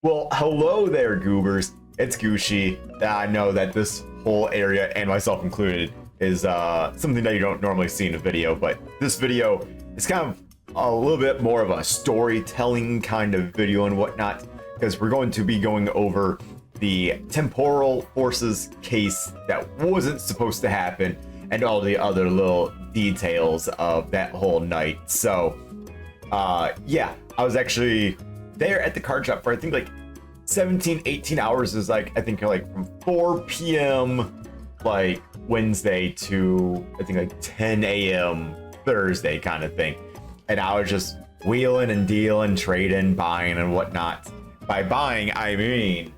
Well, hello there, goobers. It's Gooshi. I know that this whole area, and myself included, is something that you don't normally see in a video, but this video is kind of a little bit more of a storytelling kind of video and whatnot, because we're going to be going over the Temporal Forces case that wasn't supposed to happen, and all the other little details of that whole night. So, yeah, I was actually there at the card shop for I think like 17-18 hours. Is like I think like from 4 p.m. like Wednesday to I think like 10 a.m. Thursday kind of thing, and I was just wheeling and dealing, trading, buying and whatnot. By buying I mean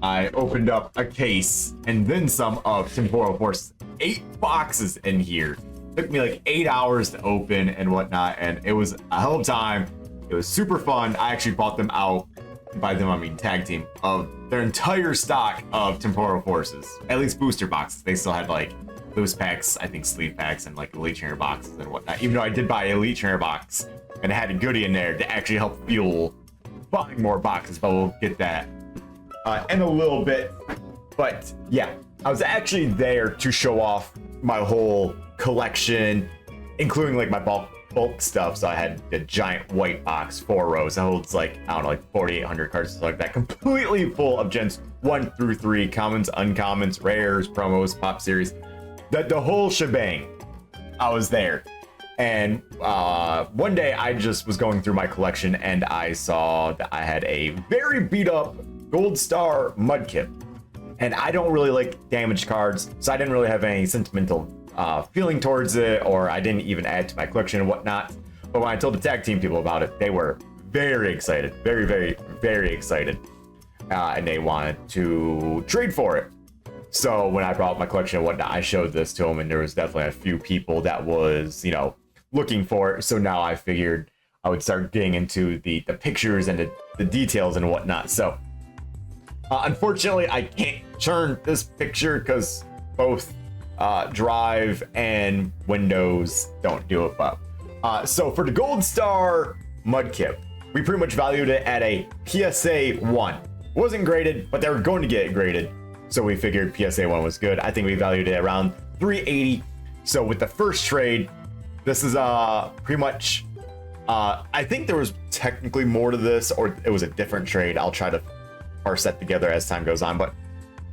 I opened up a case and then some of Temporal Forces. 8 boxes in here. Took me like 8 hours to open and whatnot, and it was a hell of a time. It was super fun. I actually bought them out, by them I mean tag team, of their entire stock of Temporal Forces. At least booster boxes. They still had like loose packs, I think sleeve packs, and like elite trainer boxes and whatnot. Even though I did buy an elite trainer box and it had a goodie in there to actually help fuel buying more boxes, but we'll get that in a little bit. But yeah, I was actually there to show off my whole collection, including like my bulk stuff. So I had a giant white box, 4 rows. It holds like, I don't know, like 4,800 cards, stuff like that. Completely full of gens 1 through 3, commons, uncommons, rares, promos, pop series. The whole shebang. I was there. And one day I just was going through my collection and I saw that I had a very beat up Gold Star Mudkip. And I don't really like damaged cards, so I didn't really have any sentimental feeling towards it, or I didn't even add to my collection and whatnot. But when I told the tag team people about it, they were very excited, very, very, very excited, and they wanted to trade for it. So when I brought up my collection and whatnot, I showed this to them, and there was definitely a few people that was, you know, looking for it. So now I figured I would start getting into the pictures and the details and whatnot. So unfortunately, I can't turn this picture because both Drive and Windows don't do it. But so for the Gold Star Mudkip, we pretty much valued it at a PSA 1. It wasn't graded, but they were going to get it graded, so we figured PSA 1 was good. I think we valued it around 380. So with the first trade, this is pretty much I think there was technically more to this, or it was a different trade. I'll try to parse that together as time goes on, but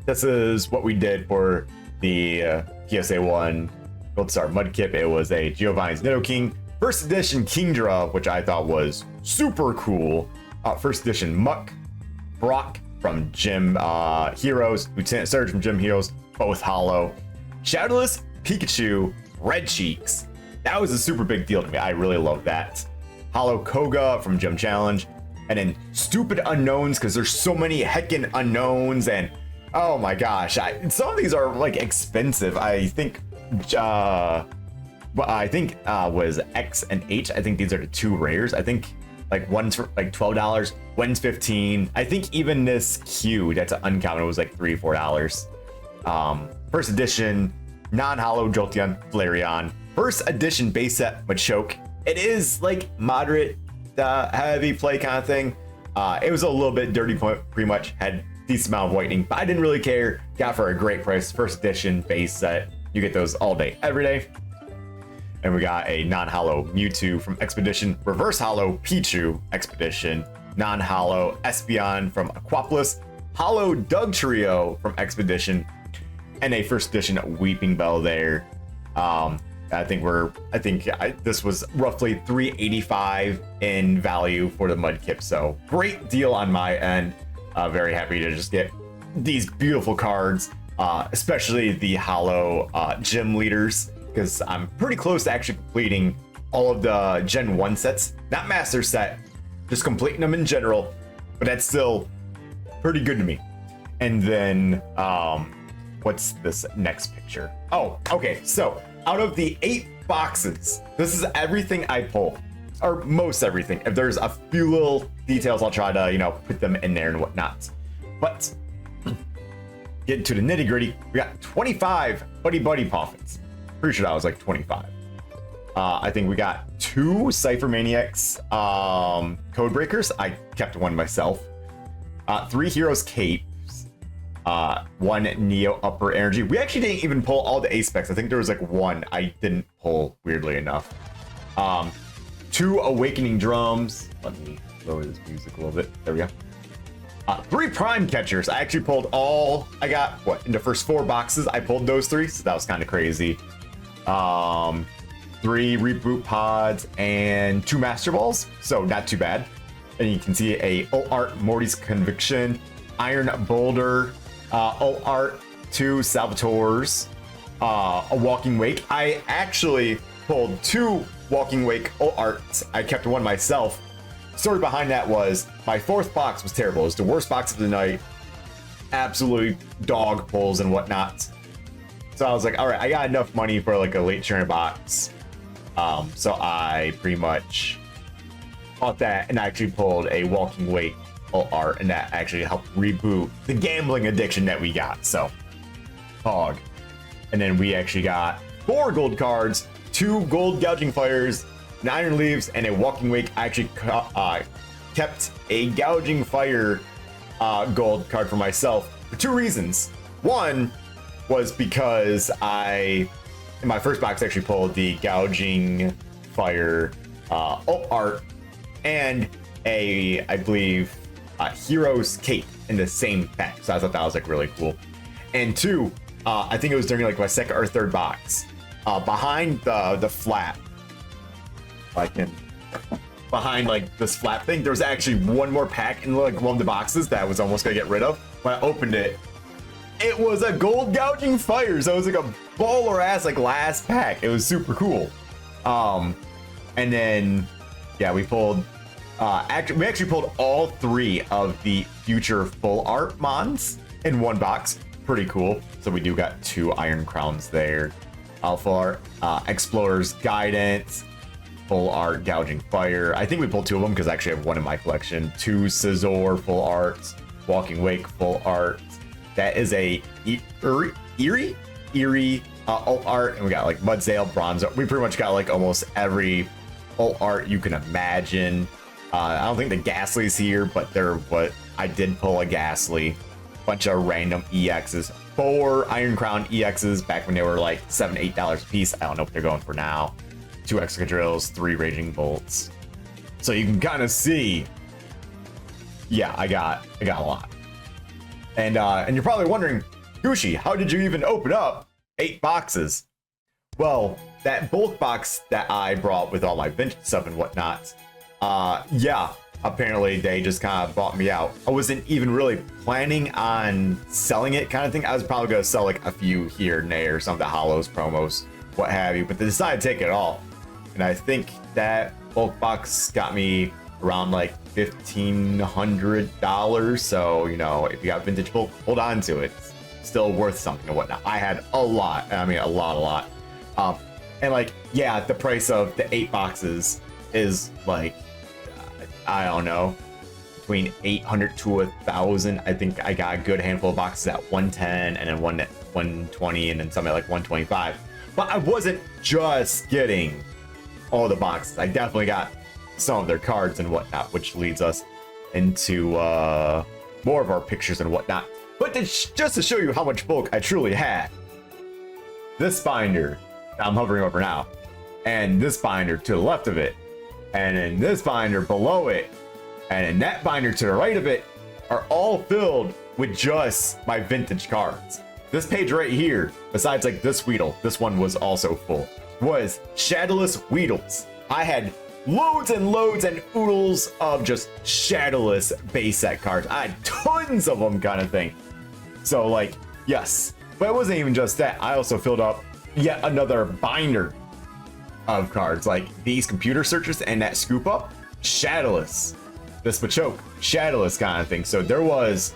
this is what we did for the PSA 1 Gold Star Mudkip. It was a Giovanni's Nidoking first edition Kingdra, which I thought was super cool. First edition Muck, Brock from Gym Heroes, Lieutenant Surge from Gym Heroes, both hollow. Shadowless Pikachu, Red Cheeks. That was a super big deal to me. I really love that. Hollow Koga from Gym Challenge. And then stupid unknowns, because there's so many heckin' unknowns, and oh my gosh, some of these are like expensive. I think was X and H. I think these are the 2 rares. I think like one's for like $12, one's $15. I think even this Q that's an uncommon was like $3-4. First edition non-hollow Jolteon Flareon. First edition base set Machoke. It is like moderate heavy play kind of thing. It was a little bit dirty, pretty much had decent amount of whitening, but I didn't really care. Got for a great price. First edition base set. You get those all day, every day. And we got a non-hollow Mewtwo from Expedition, reverse hollow Pichu Expedition, non-hollow Espeon from Aquapolis, hollow Dugtrio from Expedition, and a first edition Weeping Bell there. This was roughly $385 in value for the Mudkip, so great deal on my end. Very happy to just get these beautiful cards, especially the hollow gym leaders, because I'm pretty close to actually completing all of the Gen 1 sets, not Master Set, just completing them in general, but that's still pretty good to me. And then what's this next picture? Oh, okay, so out of the 8 boxes, this is everything I pull, or most everything. If there's a few little details, I'll try to, you know, put them in there and whatnot. But getting to the nitty gritty, we got 25 Buddy Poffins. Pretty sure that was like 25. I think we got 2 Cypher Maniacs Code Breakers. I kept one myself. 3 Heroes Capes. 1 Neo Upper Energy. We actually didn't even pull all the A specs. I think there was like 1 I didn't pull, weirdly enough. 2 Awakening Drums. Let me lower this music a little bit. There we go. 3 Prime Catchers. I actually pulled all. I got, what, in the first 4 boxes, I pulled those 3, so that was kind of crazy. 3 Reboot Pods and 2 Master Balls, so not too bad. And you can see a Ult Art Morty's Conviction, Iron Boulder, Ult Art 2 Salvators, a Walking Wake. I actually pulled 2 Walking Wake Ult Arts. I kept one myself. Story behind that was my 4th box was terrible. It was the worst box of the night. Absolutely dog pulls and whatnot. So I was like, all right, I got enough money for like a late sharing box. So I pretty much bought that and actually pulled a Walking Wake Ult Art, and that actually helped reboot the gambling addiction that we got. So, hog. And then we actually got 4 gold cards, 2 gold gouging fires, 9 Iron Leaves, and a Walking Wake. I actually kept a gouging fire gold card for myself for 2 reasons. One was because I, in my first box, actually pulled the gouging fire Ult Art and I believe Hero's Cape in the same pack. So I thought that was like really cool. And 2, I think it was during like my 2nd or 3rd box. Behind the flap, behind like this flap thing, there was actually 1 more pack in like one of the boxes that I was almost gonna get rid of. When I opened it, it was a gold gouging fire. So it was like a baller ass like last pack. It was super cool. And then yeah, we pulled we actually pulled all 3 of the future full art mons in 1 box. Pretty cool. So we do got 2 Iron Crowns there. Full art, Explorer's Guidance, full art Gouging Fire. I think we pulled 2 of them because I actually have 1 in my collection. 2 Scizor full arts, Walking Wake full art. That is a Eerie Ult Art, and we got like Mudsail, Bronze. We pretty much got like almost every Ult Art you can imagine. I don't think the Ghastly's here, but what I did pull a Ghastly. Bunch of random EXs. 4 Iron Crown EXs back when they were like $7, $8 a piece. I don't know what they're going for now. 2 Excadrills, 3 Raging Bolts. So you can kind of see, yeah, I got a lot. And you're probably wondering, Gooshi, how did you even open up 8 boxes? Well, that bulk box that I brought with all my vintage stuff and whatnot, yeah, apparently they just kind of bought me out. I wasn't even really planning on selling it kind of thing. I was probably going to sell like a few here and there, some of the hollows, promos, what have you, but they decided to take it all. And I think that bulk box got me around like $1,500. So, you know, if you got vintage bulk, hold on to it. It's still worth something and whatnot. I had a lot. I mean, a lot. And like, yeah, the price of the 8 boxes is like, I don't know, between 800 to 1,000. I think I got a good handful of boxes at 110 and then one at 120 and then some at like 125. But I wasn't just getting all the boxes. I definitely got some of their cards and whatnot, which leads us into more of our pictures and whatnot. But just to show you how much bulk I truly had, this binder that I'm hovering over now, and this binder to the left of it, and then this binder below it, and then that binder to the right of it, are all filled with just my vintage cards. This page right here, besides like this Weedle, this one was also full, was Shadowless Weedles. I had loads and loads and oodles of just Shadowless base set cards. I had tons of them kind of thing. So like, yes, but it wasn't even just that. I also filled up yet another binder of cards, like these computer searchers and that scoop up, Shadowless. This Machoke, Shadowless kind of thing. So there was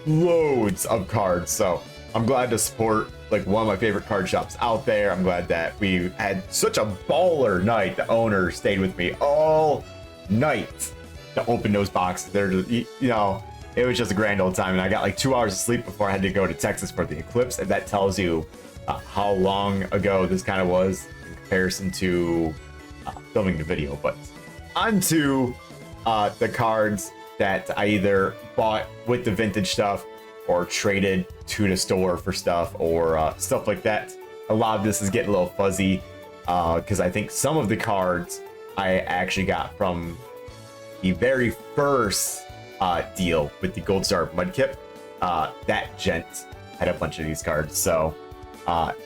loads of cards. So I'm glad to support like one of my favorite card shops out there. I'm glad that we had such a baller night. The owner stayed with me all night to open those boxes. They're just, you know, it was just a grand old time. And I got like 2 hours of sleep before I had to go to Texas for the eclipse. And that tells you how long ago this kind of was in comparison to filming the video. But onto the cards that I either bought with the vintage stuff or traded to the store for stuff or stuff like that. A lot of this is getting a little fuzzy because I think some of the cards I actually got from the very first deal with the Gold Star Mudkip. That gent had a bunch of these cards. So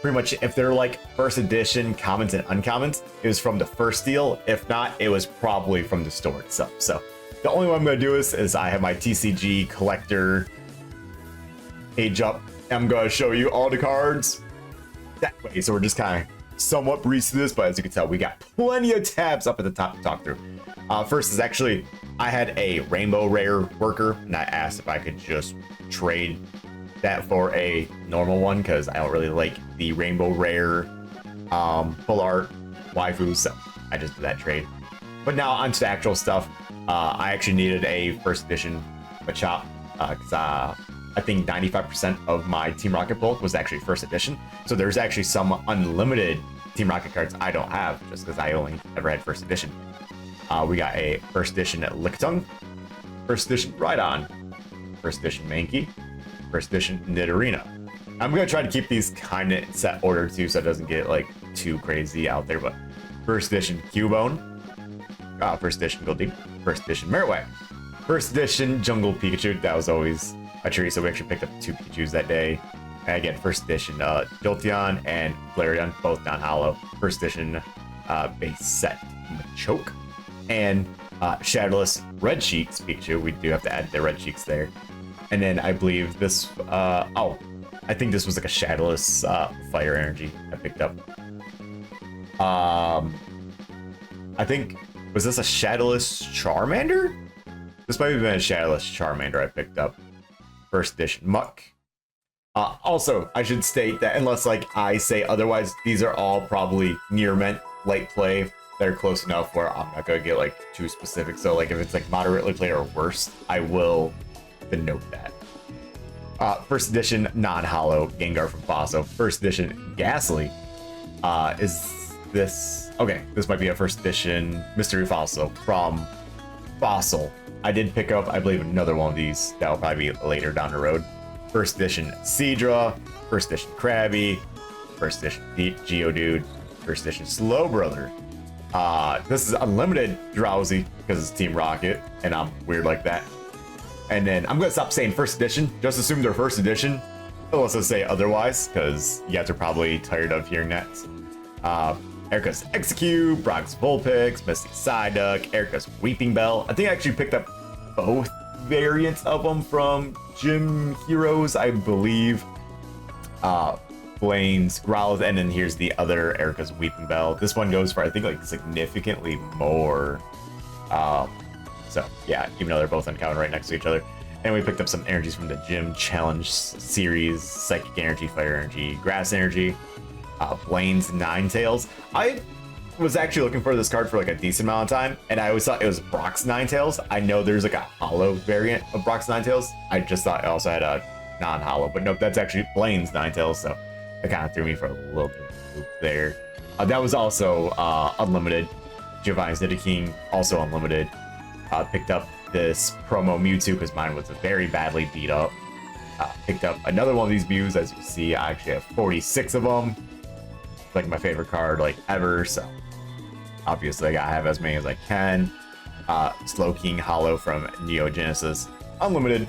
pretty much if they're like first edition commons and uncommons, it was from the first deal. If not, it was probably from the store itself. So the only way I'm going to do this is I have my TCG collector page up. I'm going to show you all the cards that way. So we're just kind of somewhat breeze through this, but as you can tell, we got plenty of tabs up at the top to talk through. First is actually, I had a rainbow rare worker, and I asked if I could just trade that for a normal one, because I don't really like the rainbow rare full art waifus, so I just did that trade. But now onto the actual stuff. I actually needed a first edition Machop, because I think 95% of my Team Rocket bulk was actually first edition. So there's actually some unlimited Team Rocket cards I don't have, just because I only ever had first edition. We got a first edition Lickitung, first edition Rhydon, first edition Mankey, first edition Nidorina. I'm gonna try to keep these kind of set order too, so it doesn't get like too crazy out there. But first edition Cubone, first edition Goldie, first edition Marowak, first edition Jungle Pikachu. That was always a treat, so we actually picked up 2 Pikachus that day. And again, first edition Jolteon and Flareon, both non-holo. First edition base set Machoke, and Shadowless Red Cheeks Pikachu. We do have to add the Red Cheeks there. And then I believe this, I think this was like a Shadowless Fire Energy I picked up. I think, was this a Shadowless Charmander? This might have been a Shadowless Charmander I picked up. First edition Muck. Also, I should state that unless like I say otherwise, these are all probably near mint light play. They're close enough where I'm not gonna get like too specific. So like if it's like moderately play or worse, I will denote that. First edition non-holo Gengar from Fossil. First edition Ghastly. Is this okay? This might be a first edition Mystery Fossil from Fossil. I did pick up, I believe, another one of these that'll probably be later down the road. First edition Seadra, first edition Krabby, first edition Geodude, first edition Slowbrother. This is unlimited Drowsy because it's Team Rocket, and I'm weird like that. And then I'm gonna stop saying first edition. Just assume they're first edition, unless I say otherwise, because you guys are probably tired of hearing that. Erica's Execute, Brock's Vulpix, Misty Psyduck, Erica's Weeping Bell. I think I actually picked up both variants of them from Gym Heroes, I believe. Blaine's Growlithe, and then here's the other Erica's Weeping Bell. This one goes for, I think, like significantly more. So yeah, even though they're both uncommon right next to each other. And we picked up some energies from the Gym Challenge series: Psychic Energy, Fire Energy, Grass Energy. Blaine's Ninetales. I was actually looking for this card for like a decent amount of time, and I always thought it was Brock's Ninetales. I know there's like a holo variant of Brock's Ninetales. I just thought it also had a non-holo, but nope, that's actually Blaine's Ninetales, so that kind of threw me for a little bit of a loop there. That was also unlimited. Giovanni's Nidoking, also unlimited. Picked up this promo Mewtwo because mine was very badly beat up. Picked up another one of these Mews. As you can see, I actually have 46 of them. Like my favorite card like ever, so obviously I gotta have as many as I can. Slowking Holo from Neo Genesis, unlimited.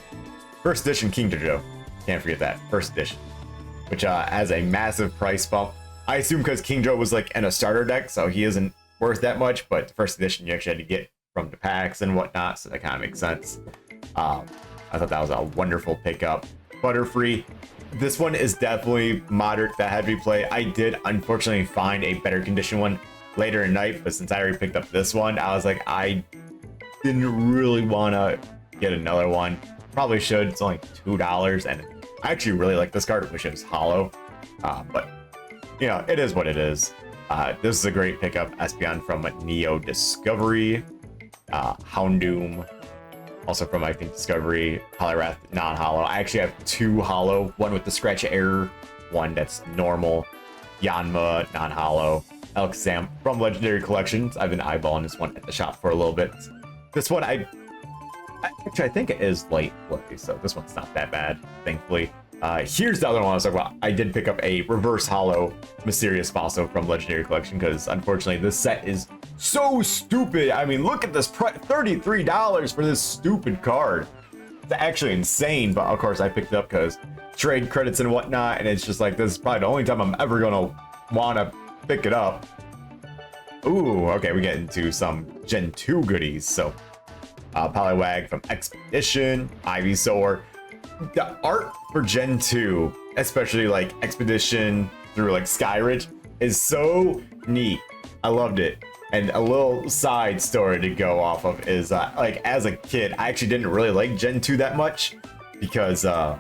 First edition King Dojo, can't forget that, first edition, which has a massive price bump. I assume because King Joe was like in a starter deck, so he isn't worth that much, but the first edition you actually had to get from the packs and whatnot, so that kind of makes sense. I thought that was a wonderful pickup. Butterfree. This one is definitely moderate to heavy play. I did unfortunately find a better condition one later in night, but since I already picked up this one, I was like, I didn't really want to get another one. Probably should. It's only $2, and I actually really like this card. Wish it was hollow, but you know, it is what it is. This is a great pickup. Espeon from Neo Discovery, Houndoom. Also from, I think, Discovery, Poliwrath, non-holo. I actually have 2 holo, one with the scratch error, one that's normal. Yanma, non-holo. Alakazam from Legendary Collections. I've been eyeballing this one at the shop for a little bit. This one, actually, I think it is light play, so this one's not that bad, thankfully. Here's the other one I was talking about. I did pick up a reverse hollow Mysterious Fossil from Legendary Collection because, unfortunately, this set is so stupid. I mean, look at this price, $33 for this stupid card. It's actually insane, but of course I picked it up because trade credits and whatnot, and it's just like, this is probably the only time I'm ever gonna want to pick it up. Ooh, okay, we get into some Gen 2 goodies. So, Poliwag from Expedition, Ivysaur. The art for Gen 2, especially like Expedition through like Skyridge, is so neat. I loved it. And a little side story to go off of is like as a kid, I actually didn't really like Gen 2 that much because the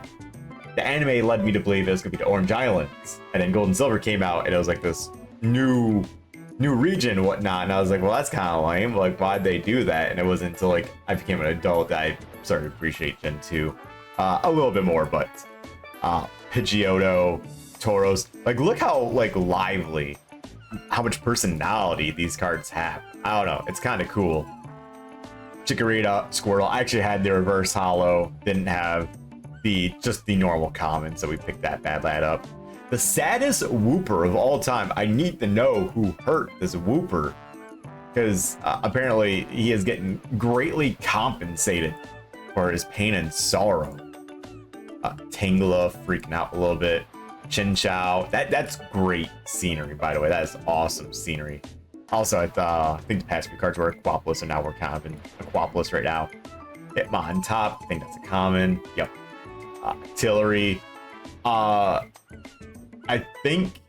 anime led me to believe it was gonna be the Orange Islands, and then Gold and Silver came out and it was like this new region and whatnot, and I was like, well, that's kind of lame. Like, why'd they do that? And it wasn't until like I became an adult that I started to appreciate Gen 2 a little bit more. But Pidgeotto, Tauros, like look how like lively, how much personality these cards have. I don't know, it's kind of cool. Chikorita, Squirtle. I actually had the reverse hollow, didn't have just the normal common, so we picked that bad lad up. The saddest Wooper of all time. I need to know who hurt this Wooper, because apparently he is getting greatly compensated for his pain and sorrow. Tangela freaking out a little bit. Chinchou. That's great scenery, by the way. That is awesome scenery. Also, I think the past few cards were Aquapolis, and now we're kind of in Aquapolis right now. Hitmontop. I think that's a common. Yep. Tillery. I think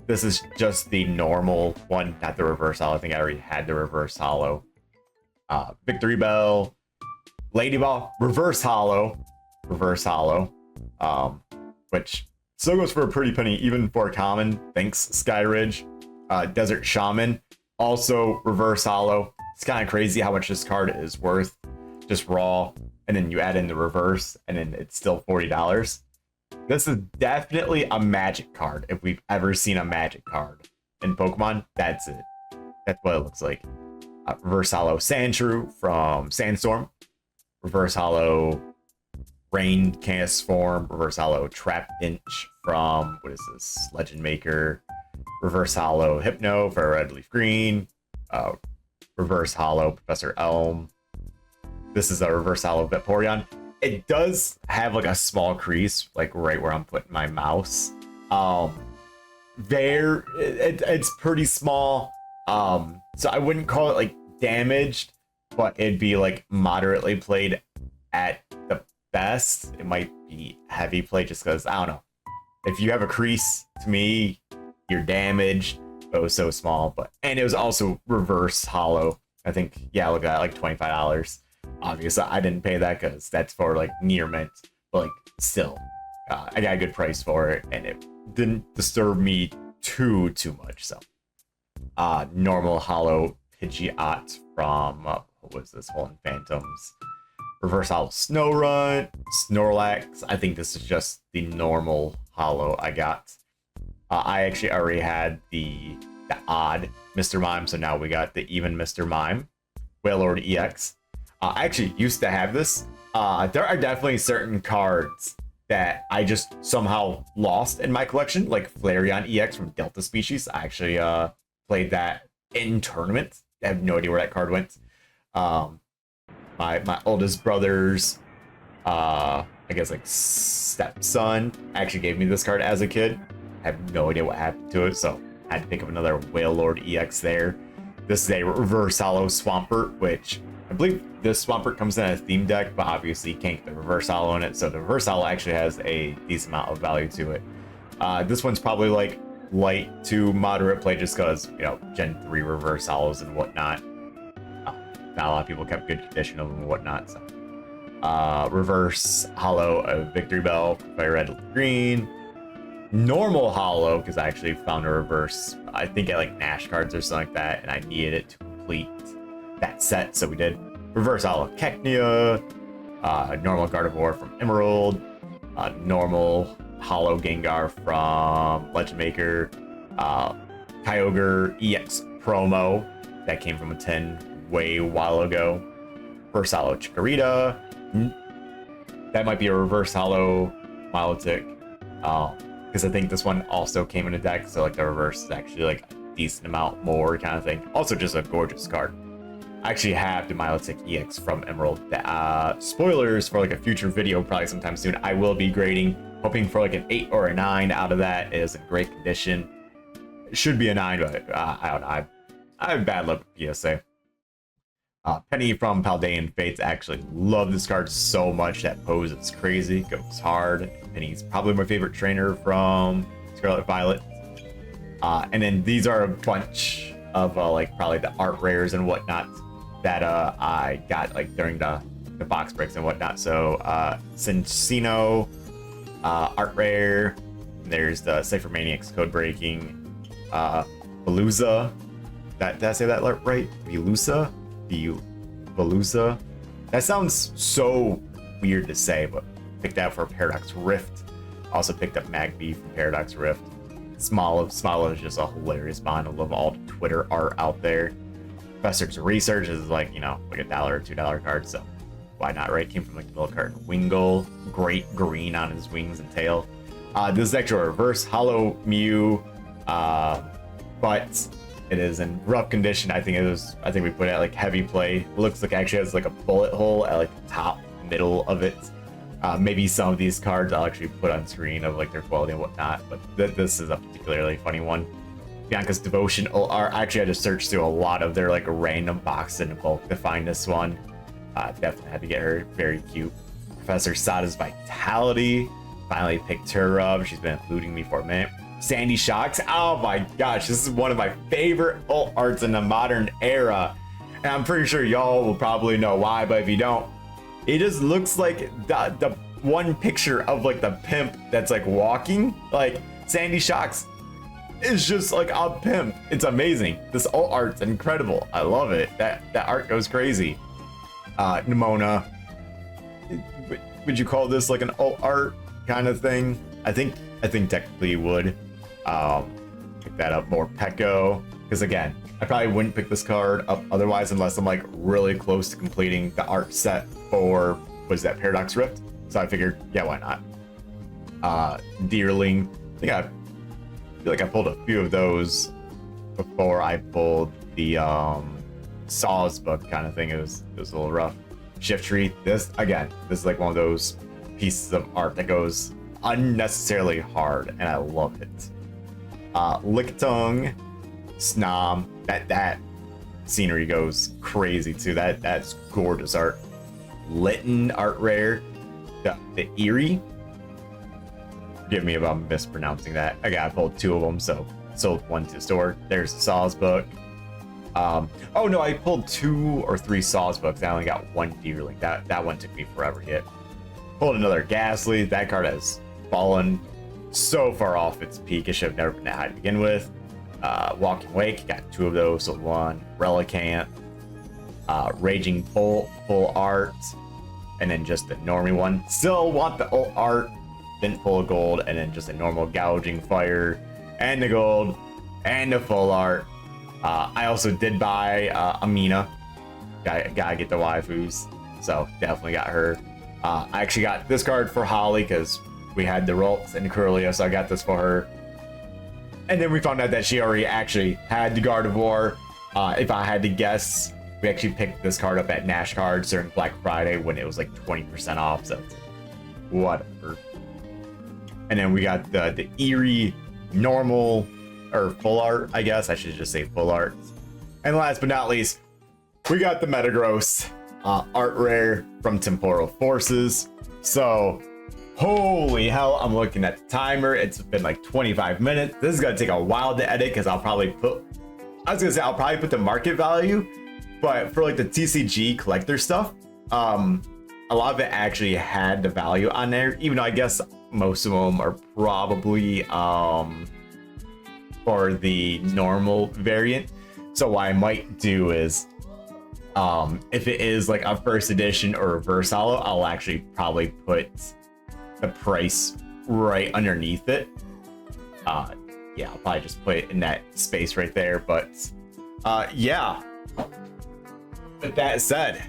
this is just the normal one, not the reverse hollow. I think I already had the reverse hollow. Victory Bell, Lady Ball, reverse hollow, which still goes for a pretty penny, even for a common. Thanks, Skyridge. Desert Shaman, also reverse hollow. It's kind of crazy how much this card is worth, just raw, and then you add in the reverse, and then it's still $40. This is definitely a magic card. If we've ever seen a magic card in Pokemon, that's it. That's what it looks like. Reverse hollow Sandshrew from Sandstorm. Reverse hollow Rain Cast Form. Reverse hollow Trapinch from, what is this? Legend Maker. Reverse hollow Hypno for Red Leaf Green. Reverse hollow Professor Elm. This is a reverse hollow Vaporeon. It does have like a small crease, like right where I'm putting my mouse. It's pretty small. So I wouldn't call it like damaged, but it'd be like moderately played at the best. It might be heavy play just because, I don't know. If you have a crease, to me, you're damaged. It was so small, and it was also reverse hollow. I think, yeah, look at that, like $25. Obviously, I didn't pay that because that's for like near mint, but like still, I got a good price for it, and it didn't disturb me too much. So, normal hollow Pidgeot from what was this? Holden Phantoms. Reverse hollow Snorunt, Snorlax. I think this is just the normal hollow I got. I actually already had the odd Mr. Mime, so now we got the even Mr. Mime. Wailord EX. I actually used to have this. There are definitely certain cards that I just somehow lost in my collection, like Flareon EX from Delta Species. I actually played that in tournaments. I have no idea where that card went. My oldest brother's, I guess like stepson actually gave me this card as a kid. I have no idea what happened to it, so I had to think of another Wailord EX there. This is a reverse hollow Swampert, which I believe this Swampert comes in a theme deck, but obviously you can't get the reverse hollow in it, so the reverse hollow actually has a decent amount of value to it. This one's probably like light to moderate play just because, you know, Gen 3 reverse hollows and whatnot. Not a lot of people kept good condition of them and whatnot. So. Reverse hollow Victory Bell by Red Green. Normal hollow, because I actually found a reverse, I think at like Nash cards or something like that, and I needed it to complete that set, so we did. Reverse hollow Keknia, normal Gardevoir from Emerald, normal hollow Gengar from Legend Maker, Kyogre EX promo that came from a 10 way while ago. Reverse Hollow Chikorita. That might be a Reverse Hollow Milotic. Because I think this one also came in a deck, so like the reverse is actually like a decent amount more kind of thing. Also just a gorgeous card. I actually have the Milotic EX from Emerald. Spoilers for like a future video probably sometime soon. I will be grading, hoping for like an 8 or a 9 out of that. It is in great condition. It should be a 9, but I don't know. I have bad luck with PSA. Penny from Paldean Fates. I actually love this card so much. That pose is crazy, goes hard. Penny's probably my favorite trainer from Scarlet Violet. And then these are a bunch of like probably the art rares and whatnot that I got like during the box breaks and whatnot. So Cincino art rare. There's the Cypher Maniacs code breaking. Veluza. Did I say that right? Veluza? Veluza. That sounds so weird to say, but picked that for Paradox Rift. Also picked up Magby from Paradox Rift. Smoliv is just a hilarious bond. I love all the Twitter art out there. Professor's Research is like, you know, like $1 or $2 card, so why not, right? Came from like the middle card. Wingull, great green on his wings and tail. This is actually a Reverse Hollow Mew, but it is in rough condition. I think we put it at like heavy play. It looks like it actually has like a bullet hole at like the top middle of it. Maybe some of these cards I'll actually put on screen of like their quality and whatnot, but this is a particularly funny one. Bianca's Devotion. I actually had to search through a lot of their like random boxes in bulk to find this one. Definitely had to get her. Very cute. Professor Sada's Vitality. Finally picked her up. She's been eluding me for a minute. Sandy Shocks. Oh my gosh, this is one of my favorite alt arts in the modern era. And I'm pretty sure y'all will probably know why, but if you don't, it just looks like the one picture of like the pimp that's like walking. Like Sandy Shocks is just like a pimp. It's amazing. This alt art's incredible. I love it. That art goes crazy. Nimona. Would you call this like an alt art kind of thing? I think technically you would. Pick that up. More Pecco, because again, I probably wouldn't pick this card up otherwise unless I'm like really close to completing the art set for, was that Paradox Rift? So I figured, yeah, why not? Deerling. I feel like I pulled a few of those before I pulled the Saws book kind of thing. It was a little rough. Shiftry. This is like one of those pieces of art that goes unnecessarily hard, and I love it. Lickitung, Snom. That scenery goes crazy too. That's gorgeous art. Litten art rare. The Eerie. Forgive me if I'm mispronouncing that. Again, I pulled 2 of them, so sold 1 to the store. There's the Saws book. Oh no, I pulled 2 or 3 Saws books. I only got 1 Deerling. That one took me forever to get. Pulled another Ghastly. That card has fallen so far off its peak. It should have never been that high to begin with. Walking Wake, got 2 of those, sold 1. Relicanth. Raging Bolt, full art. And then just the normie one. Still want the alt art. Didn't pull a gold, and then just a normal Gouging Fire, and the gold, and the full art. I also did buy Amina. Gotta get the waifus, so definitely got her. I actually got this card for Holly because we had the Ralts and Curlia, so I got this for her. And then we found out that she already actually had the Gardevoir. If I had to guess, we actually picked this card up at Nash Cards during Black Friday when it was like 20% off, so whatever. And then we got the Eerie normal, or full art, I guess. I should just say full art. And last but not least, we got the Metagross art rare from Temporal Forces. So, holy hell, I'm looking at the timer. It's been like 25 minutes. This is going to take a while to edit because I'll probably put the market value, but for like the TCG collector stuff, a lot of it actually had the value on there, even though I guess most of them are probably for the normal variant. So what I might do is, if it is like a first edition or reverse hollow, I'll actually probably put the price right underneath it, yeah, I'll probably just put it in that space right there. But yeah. With that said,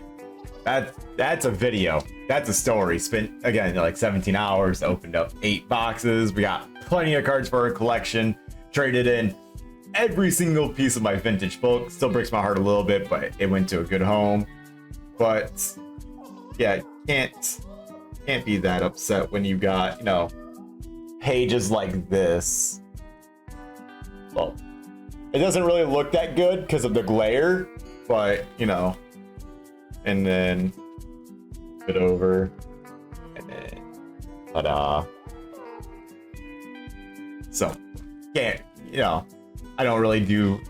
that's a video. That's a story. Spent again like 17 hours, opened up 8 boxes. We got plenty of cards for our collection. Traded in every single piece of my vintage book. Still breaks my heart a little bit, but it went to a good home. But yeah, can't be that upset when you got, you know, pages like this. Well, it doesn't really look that good because of the glare, but you know, and then it over, and then ta-da. So can't, you know, I don't really do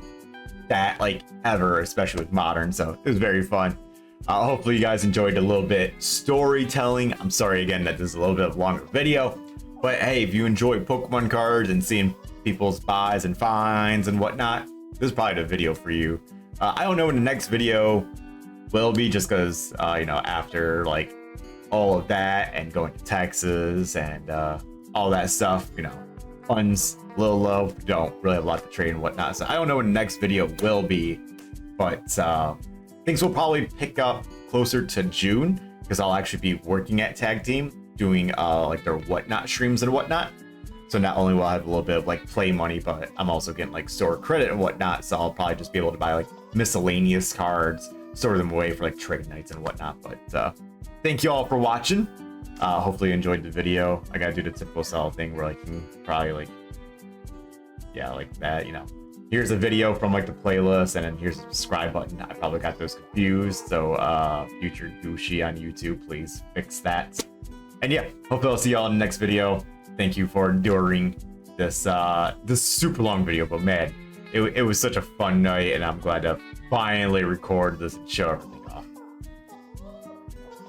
that like ever, especially with modern, so it was very fun. Hopefully you guys enjoyed a little bit storytelling. I'm sorry again that this is a little bit of a longer video, but hey, if you enjoy Pokemon cards and seeing people's buys and finds and whatnot, this is probably the video for you. I don't know when the next video will be, just because you know, after like all of that and going to Texas and all that stuff, you know, funds a little low, don't really have a lot to trade and whatnot, so I don't know when the next video will be, but things will probably pick up closer to June, because I'll actually be working at Tag Team doing like their whatnot streams and whatnot. So not only will I have a little bit of like play money, but I'm also getting like store credit and whatnot, so I'll probably just be able to buy like miscellaneous cards, store them away for like trade nights and whatnot. But thank you all for watching. Hopefully you enjoyed the video. I gotta do the typical style thing where like you can probably like, yeah, like that, you know, here's a video from like the playlist, and then here's a subscribe button. I probably got those confused, so future Gooshi on YouTube, please fix that. And yeah, hopefully I'll see y'all in the next video. Thank you for enduring this this super long video, but man, it was such a fun night, and I'm glad to finally record this and show everybody.